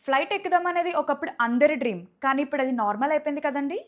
Flight ఎక్కుదామనేది ఒకప్పుడు అందరి dream. కానీ ఇప్పుడది నార్మల్ అయిపోయింది కదండీ!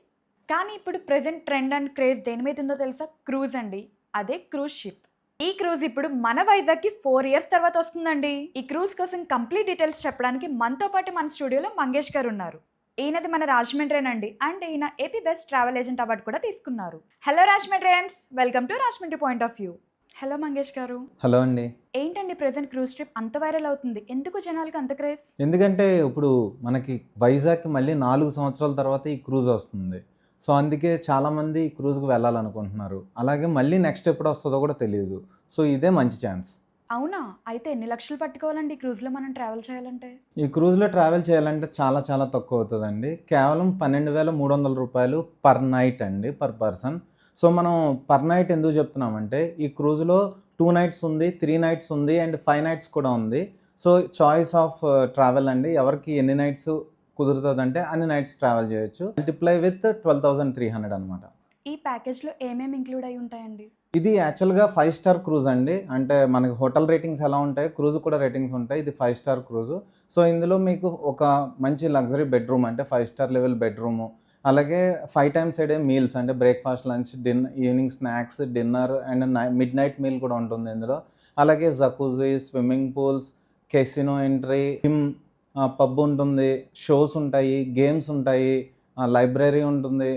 కానీ ఇప్పుడు ప్రెజెంట్ ట్రెండ్ అండ్ క్రేజ్ దేని మీద ఉందో తెలుసా? క్రూజ్ అండి. అదే క్రూజ్ షిప్. ఈ క్రూజ్ ఇప్పుడు మన వైజాగ్‌కి 4 ఇయర్స్ తర్వాత వస్తుందండి. ఈ క్రూజ్ కోసం కంప్లీట్ డీటెయిల్స్ చెప్పడానికి మనతో పాటు మన స్టూడియోలో మంగేష్ గారున్నారు. ఈయనది మన రాజమండ్రేనండి. అండ్ ఈయన AP best travel agent award కూడా తీసుకున్నారు. హలో రాజమండ్రియన్స్! Welcome to Rajahmundry point of view. Hello Mangesh గారు. హలో అండి. ఏంటండి ప్రెజెంట్ క్రూజ్ ట్రిప్ అంత వైరల్ అవుతుంది? ఎందుకు జనాలకి అంత క్రేజ్? ఎందుకంటే ఇప్పుడు మనకి వైజాగ్‌కి మళ్ళీ 4 సంవత్సరాల తర్వాత ఈ క్రూజ్ వస్తుంది. సో, అందుకే చాలామంది ఈ క్రూజ్‌కి వెళ్ళాలనుకుంటున్నారు. అలాగే మళ్ళీ నెక్స్ట్ ఎప్పుడొస్తదో కూడా తెలీదు. సో, ఇదే మంచి ఛాన్స్. అవునా? అయితే ఎన్ని లక్షలు పట్టుకోవాలండి ఈ క్రూజ్‌లో మనం ట్రావెల్ చేయాలంటే? ఈ క్రూజ్‌లో ట్రావెల్ చేయాలంటే చాలా చాలా తక్కువ అవుతదండి. కేవలం రూ. 12,300 పర్ నైట్ అండి. Per person. సో, మనం పర్ నైట్ ఎందుకు చెప్తున్నామంటే ఈ క్రూజ్‌లో 2 నైట్స్ ఉంది, 3 నైట్స్ ఉంది అండ్ 5 నైట్స్ కూడా ఉంది. సో, చాయిస్ ఆఫ్ ట్రావెల్ అండి. ఎవరికి ఎన్ని నైట్స్ కుదురుతదంటే అన్ని నైట్స్ ట్రావెల్ చేయొచ్చు. మల్టిప్లై విత్ 12,300 అనమాట. ఈ ప్యాకేజ్‌లో ఏమేమి ఇంక్లూడ్ అయ్యి ఉంటాయండి? ఇది యాక్చువల్‌గా 5 స్టార్ క్రూజ్ అండి. అంటే మనకి హోటల్ రేటింగ్స్ ఎలా ఉంటాయో క్రూజ్ కూడా రేటింగ్స్ ఉంటాయి. ఇది 5 స్టార్ క్రూజ్. సో, ఇందులో మీకు ఒక మంచి లగ్జరీ బెడ్‌రూమ్ అంటే 5 స్టార్ లెవెల్ బెడ్‌రూము, అలాగే 5 టైమ్స్ ఎ డే మీల్స్ అంటే breakfast, lunch, evening snacks, dinner and midnight meal కూడా ఉంటుంది ఇందులో. అలాగే jacuzzi, swimming pools, casino entry, gym, pub ఉంటుంది, షోస్ ఉంటాయి, గేమ్స్ ఉంటాయి, లైబ్రరీ ఉంటుంది.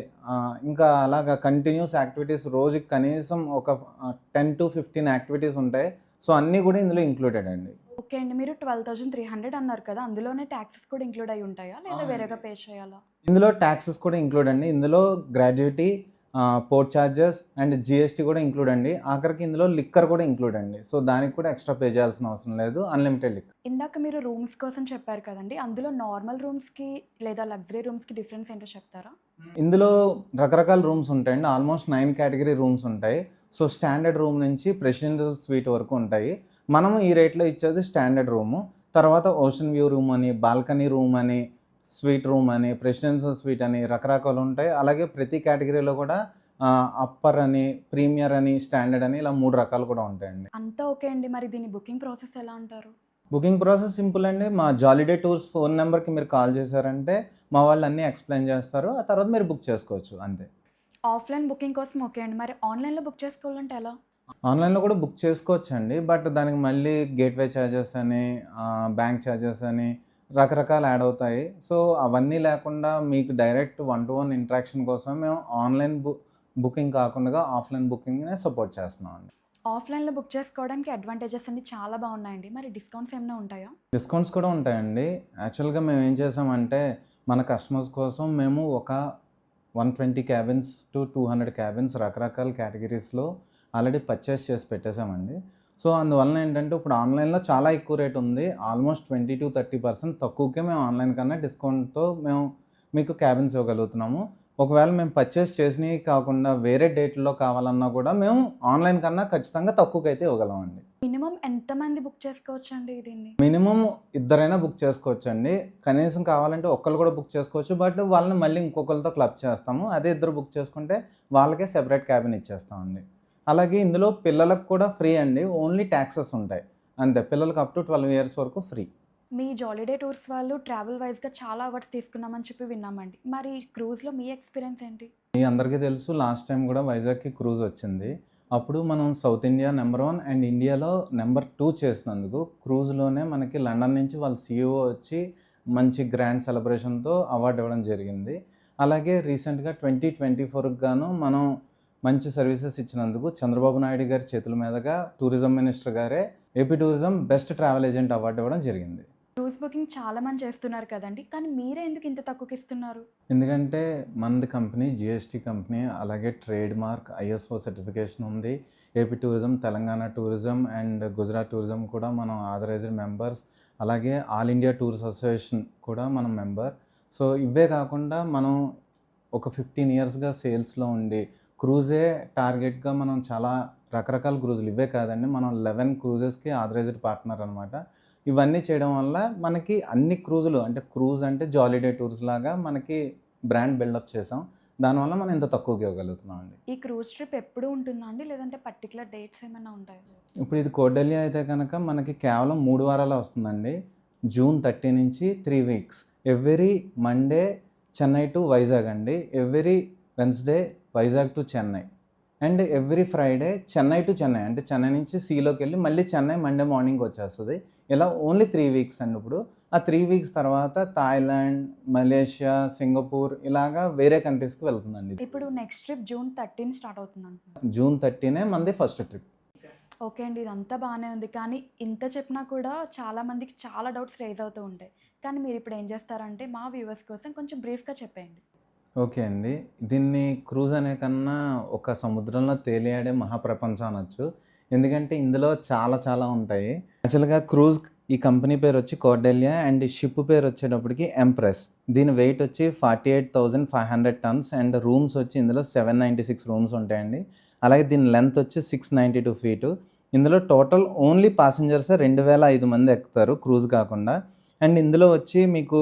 ఇంకా అలాగా కంటిన్యూస్ యాక్టివిటీస్ రోజుకి కనీసం ఒక 10-15 యాక్టివిటీస్ ఉంటాయి. సో, అన్నీ కూడా ఇందులో ఇంక్లూడెడ్ అండి. ఓకే అండి. మీరు 12,300 అన్నారు కదా! అందులోనే టాక్సెస్ కూడా ఇంక్లూడ్ అయ్యి ఉంటాయా? లేదా వేరేగా పే చేయాలా? ఇందులో టాక్సెస్ కూడా ఇంక్లూడ్ అండి. ఇందులో gratuity, port charges and GST కూడా ఇంక్లూడ్ అండి. ఆఖరికి ఇందులో లిక్కర్ కూడా ఇంక్లూడ్ అండి. సో, దానికి కూడా ఎక్స్‌ట్రా పే చేయాల్సిన అవసరం లేదు. Unlimited liquor. ఇందాక మీరు రూమ్స్ కోసం చెప్పారు కదండీ! అందులో నార్మల్ రూమ్స్‌కి లేదా లగ్జరీ రూమ్స్‌కి డిఫరెన్స్ ఏంటో చెప్తారా? ఇందులో రకరకాల రూమ్స్ ఉంటాయండి. ఆల్మోస్ట్ 9 కేటగరీ రూమ్స్ ఉంటాయి. సో, స్టాండర్డ్ రూమ్ నుంచి ప్రెసిడెన్షియల్ స్వీట్ వరకు ఉంటాయి. మనము ఈ రేట్‌లో ఇచ్చేది స్టాండర్డ్ రూము. తర్వాత ఓషన్ వ్యూ రూమ్ అని, బాల్కనీ రూమ్ అని, స్వీట్ రూమ్ అని, ప్రెసిడెన్షియల్ స్వీట్ అని రకరకాలు ఉంటాయి. అలాగే ప్రతి కేటగరీలో కూడా అప్పర్ అని, ప్రీమియర్ అని, స్టాండర్డ్ అని ఇలా 3 రకాలు కూడా ఉంటాయండి. అంతా ఓకే అండి. మరి దీని బుకింగ్ ప్రాసెస్ ఎలా అంటారు? బుకింగ్ ప్రాసెస్ సింపుల్ అండి. మా జాలీడే టూర్స్ ఫోన్ నెంబర్‌కి మీరు కాల్ చేశారంటే మా వాళ్ళు అన్నీ ఎక్స్‌ప్లెయిన్ చేస్తారు. ఆ తర్వాత మీరు బుక్ చేసుకోవచ్చు అంతే. ఆఫ్‌లైన్ బుకింగ్ కోసం ఓకే అండి. మరి ఆన్‌లైన్‌లో బుక్ చేసుకోవాలంటే ఎలా? ఆన్‌లైన్‌లో కూడా బుక్ చేసుకోవచ్చండి. బట్ దానికి మళ్ళీ గేట్‌వే చార్జెస్ అని, బ్యాంక్ చార్జెస్ అని రకరకాలు యాడ్ అవుతాయి. సో, అవన్నీ లేకుండా మీకు direct one to one interaction కోసం మేము ఆన్‌లైన్ బుకింగ్ కాకుండా ఆఫ్‌లైన్ బుకింగ్‌నే సపోర్ట్ చేస్తున్నామండి. ఆఫ్‌లైన్‌లో బుక్ చేసుకోవడానికి అడ్వాంటేజెస్ అన్నీ చాలా బాగున్నాయండి. మరి డిస్కౌంట్స్ ఏమైనా ఉంటాయా? డిస్కౌంట్స్ కూడా ఉంటాయండి. యాక్చువల్‌గా మేము ఏం చేసామంటే మన కస్టమర్స్ కోసం మేము ఒక 120 క్యాబిన్స్ టు 200 క్యాబిన్స్ రకరకాల కేటగిరీస్‌లో ఆల్రెడీ పర్చేస్ చేసి పెట్టేసామండి. సో, అందువలన ఏంటంటే ఇప్పుడు ఆన్‌లైన్‌లో చాలా ఎక్కువ రేట్ ఉంది. ఆల్మోస్ట్ 20-30% తక్కువకే మేము ఆన్‌లైన్ కన్నా డిస్కౌంట్‌తో మేము మీకు క్యాబిన్స్ ఇవ్వగలుగుతున్నాము. ఒకవేళ మేము పర్చేస్ చేసినవి కాకుండా వేరే డేట్‌లో కావాలన్నా కూడా మేము ఆన్‌లైన్ కన్నా ఖచ్చితంగా తక్కువకైతే ఇవ్వగలమండి. మినిమమ్ ఎంతమంది బుక్ చేసుకోవచ్చండి దీన్ని? మినిమమ్ ఇద్దరైనా బుక్ చేసుకోవచ్చండి. కనీసం కావాలంటే ఒక్కళ్ళు కూడా బుక్ చేసుకోవచ్చు. బట్ వాళ్ళని మళ్ళీ ఇంకొకళ్ళతో క్లబ్ చేస్తాము. అదే ఇద్దరు బుక్ చేసుకుంటే వాళ్ళకే సెపరేట్ క్యాబిన్ ఇచ్చేస్తామండి. అలాగే ఇందులో పిల్లలకు కూడా ఫ్రీ అండి. ఓన్లీ టాక్సెస్ ఉంటాయి. అంతే. పిల్లలకి అప్ టు 12 ఇయర్స్ వరకు ఫ్రీ. మీ జాలీడే టూర్స్ వాళ్ళు ట్రావెల్ వైస్‌గా చాలా అవార్డ్స్ తీసుకున్నామని చెప్పి విన్నామండి. మరి క్రూజ్‌లో మీ ఎక్స్‌పీరియన్స్ ఏంటి? మీ అందరికీ తెలుసు లాస్ట్ టైం కూడా వైజాగ్‌కి క్రూజ్ వచ్చింది. అప్పుడు మనం సౌత్ ఇండియా నంబర్ 1 అండ్ ఇండియాలో నంబర్ 2 చేసినందుకు క్రూజ్‌లోనే మనకి లండన్ నుంచి వాళ్ళ సీఈఓ వచ్చి మంచి గ్రాండ్ సెలబ్రేషన్‌తో అవార్డ్ ఇవ్వడం జరిగింది. అలాగే రీసెంట్‌గా 2024కి గాను మనం మంచి సర్వీసెస్ ఇచ్చినందుకు చంద్రబాబు నాయుడు గారి చేతుల మీదుగా టూరిజం మినిస్టర్ గారే AP tourism best travel agent award ఇవ్వడం జరిగింది. క్రూజ్ బుకింగ్ చాలా మంది చేస్తున్నారు కదండీ! కానీ మీరే ఎందుకు ఇంత తక్కువకి ఇస్తున్నారు? ఎందుకంటే మనది కంపెనీ జీఎస్టీ కంపెనీ, అలాగే ట్రేడ్ మార్క్, ఐఎస్ఓ సర్టిఫికేషన్ ఉంది. AP tourism, Telangana tourism and Gujarat tourism కూడా మనం ఆథరైజ్డ్ మెంబర్స్. అలాగే ఆల్ ఇండియా టూర్స్ అసోసియేషన్ కూడా మనం మెంబర్. సో, ఇవే కాకుండా మనం ఒక 15 ఇయర్స్‌గా సేల్స్‌లో ఉండి క్రూజే టార్గెట్‌గా మనం చాలా రకరకాల క్రూజులు ఇవే కాదండి. మనం 11 క్రూజెస్‌కి ఆథరైజ్డ్ పార్ట్నర్ అనమాట. ఇవన్నీ చేయడం వల్ల మనకి అన్ని క్రూజులు అంటే క్రూజ్ అంటే జాలీడే టూర్స్ లాగా మనకి బ్రాండ్ బిల్డప్ చేసాం. దానివల్ల మనం ఇంత తక్కువకి ఇవ్వగలుగుతున్నామండి. ఈ క్రూజ్ ట్రిప్ ఎప్పుడూ ఉంటుందా అండి? లేదంటే పర్టిక్యులర్ డేట్స్ ఏమైనా ఉంటాయా? ఇప్పుడు ఇది కోడెలియా అయితే కనుక మనకి కేవలం 3 వారాలే వస్తుందండి. జూన్ 30 నుంచి 3 weeks. Every Monday Chennai to Vizag అండి. Every Wednesday Vizag to Chennai. And every Friday Chennai to Chennai, అంటే చెన్నై నుంచి సీలోకి వెళ్ళి మళ్ళీ చెన్నై మండే మార్నింగ్ వచ్చేస్తుంది. ఇలా ఓన్లీ 3 వీక్స్ అండి. ఇప్పుడు ఆ 3 వీక్స్ తర్వాత థాయిలాండ్, మలేషియా, సింగపూర్ ఇలాగా వేరే కంట్రీస్కి వెళ్తుందండి. ఇప్పుడు నెక్స్ట్ ట్రిప్ జూన్ 13 స్టార్ట్ అవుతుంది అంటున్నారు. జూన్ 30 మనది ఫస్ట్ ట్రిప్. ఓకే అండి, ఇదంతా బాగానే ఉంది. కానీ ఇంత చెప్పినా కూడా చాలామందికి చాలా డౌట్స్ రేజ్ అవుతూ ఉంటాయి. కానీ మీరు ఇప్పుడు ఏం చేస్తారంటే మా వ్యూవర్స్ కోసం కొంచెం బ్రీఫ్గా చెప్పేయండి. ఓకే అండి. దీన్ని క్రూజ్ అనే కన్నా ఒక సముద్రంలో తేలియాడే మహాప్రపంచం అనొచ్చు. ఎందుకంటే ఇందులో చాలా చాలా ఉంటాయి. యాక్చువల్‌గా క్రూజ్ ఈ కంపెనీ పేరు వచ్చి కార్డెలియా అండ్ ఈ షిప్ పేరు వచ్చేటప్పటికి ఎంప్రెస్. దీని వెయిట్ వచ్చి 48,500 టన్స్ అండ్ రూమ్స్ వచ్చి ఇందులో 796 రూమ్స్ ఉంటాయండి. అలాగే దీని లెంత్ వచ్చి 692 ఫీటు. ఇందులో టోటల్ ఓన్లీ పాసెంజర్సే 2,005 మంది ఎక్కుతారు క్రూజ్ కాకుండా. అండ్ ఇందులో వచ్చి మీకు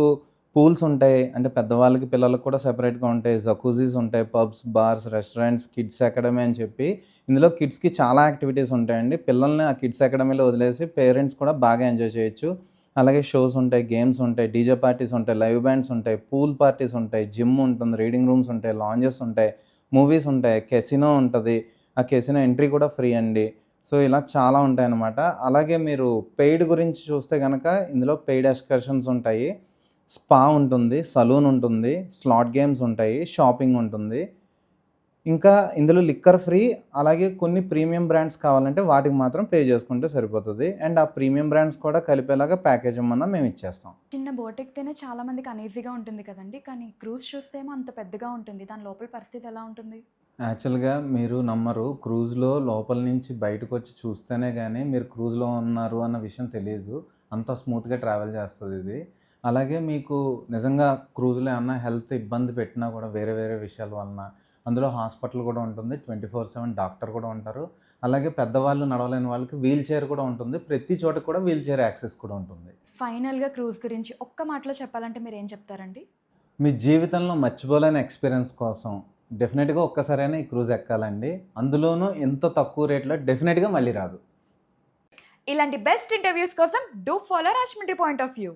పూల్స్ ఉంటాయి, అంటే పెద్దవాళ్ళకి పిల్లలకు కూడా సెపరేట్గా ఉంటాయి. జకూజీస్ ఉంటాయి, pubs, bars, restaurants, kids academy అని చెప్పి ఇందులో కిడ్స్కి చాలా యాక్టివిటీస్ ఉంటాయండి. పిల్లల్ని ఆ కిడ్స్ అకాడమీలో వదిలేసి పేరెంట్స్ కూడా బాగా ఎంజాయ్ చేయొచ్చు. అలాగే షోస్ ఉంటాయి, గేమ్స్ ఉంటాయి, డీజే పార్టీస్ ఉంటాయి, లైవ్ బ్యాండ్స్ ఉంటాయి, పూల్ పార్టీస్ ఉంటాయి, జిమ్ ఉంటుంది, రీడింగ్ రూమ్స్ ఉంటాయి, లాంజెస్ ఉంటాయి, మూవీస్ ఉంటాయి, కెసినో ఉంటుంది. ఆ కెసినో ఎంట్రీ కూడా ఫ్రీ అండి. సో ఇలా చాలా ఉంటాయన్నమాట. అలాగే మీరు పెయిడ్ గురించి చూస్తే కనుక ఇందులో పెయిడ్ ఎక్స్కర్షన్స్ ఉంటాయి, స్పా ఉంటుంది, సలూన్ ఉంటుంది, స్లాట్ గేమ్స్ ఉంటాయి, షాపింగ్ ఉంటుంది. ఇంకా ఇందులో లిక్కర్ ఫ్రీ. అలాగే కొన్ని ప్రీమియం బ్రాండ్స్ కావాలంటే వాటికి మాత్రం పే చేసుకుంటే సరిపోతుంది. అండ్ ఆ ప్రీమియం బ్రాండ్స్ కూడా కలిపేలాగా ప్యాకేజ్ ఇమ్మన్నా మేము ఇచ్చేస్తాం. చిన్న బోట్ ఎక్కితేనే చాలా మందికి అనీజీగా ఉంటుంది కదండి. కానీ క్రూజ్ చూస్తేమో అంత పెద్దగా ఉంటుంది. దాని లోపల పరిస్థితి ఎలా ఉంటుంది? యాక్చువల్‌గా మీరు నమ్మరు, క్రూజ్‌లో లోపల నుంచి బయటకు వచ్చి చూస్తేనే కానీ మీరు క్రూజ్‌లో ఉన్నారు అన్న విషయం తెలీదు. అంత స్మూత్‌గా ట్రావెల్ చేస్తుంది ఇది. అలాగే మీకు నిజంగా క్రూజ్‌లో ఏమన్నా హెల్త్ ఇబ్బంది పెట్టినా కూడా వేరే వేరే విషయాల వలన అందులో హాస్పిటల్ కూడా ఉంటుంది. 24/7 డాక్టర్ కూడా ఉంటారు. అలాగే పెద్దవాళ్ళు నడవలేని వాళ్ళకి వీల్ చైర్ కూడా ఉంటుంది. ప్రతి చోట కూడా వీల్ చైర్ యాక్సెస్ కూడా ఉంటుంది. ఫైనల్గా క్రూజ్ గురించి ఒక్క మాటలో చెప్పాలంటే మీరు ఏం చెప్తారండి? మీ జీవితంలో మర్చిపోలేని ఎక్స్పీరియన్స్ కోసం డెఫినెట్‌గా ఒక్కసారైనా ఈ క్రూజ్ ఎక్కాలండి. అందులోనూ ఇంత తక్కువ రేట్‌లో డెఫినెట్‌గా మళ్ళీ రాదు. ఇలాంటి బెస్ట్ ఇంటర్వ్యూస్ కోసం do follow Rajahmundry point of view.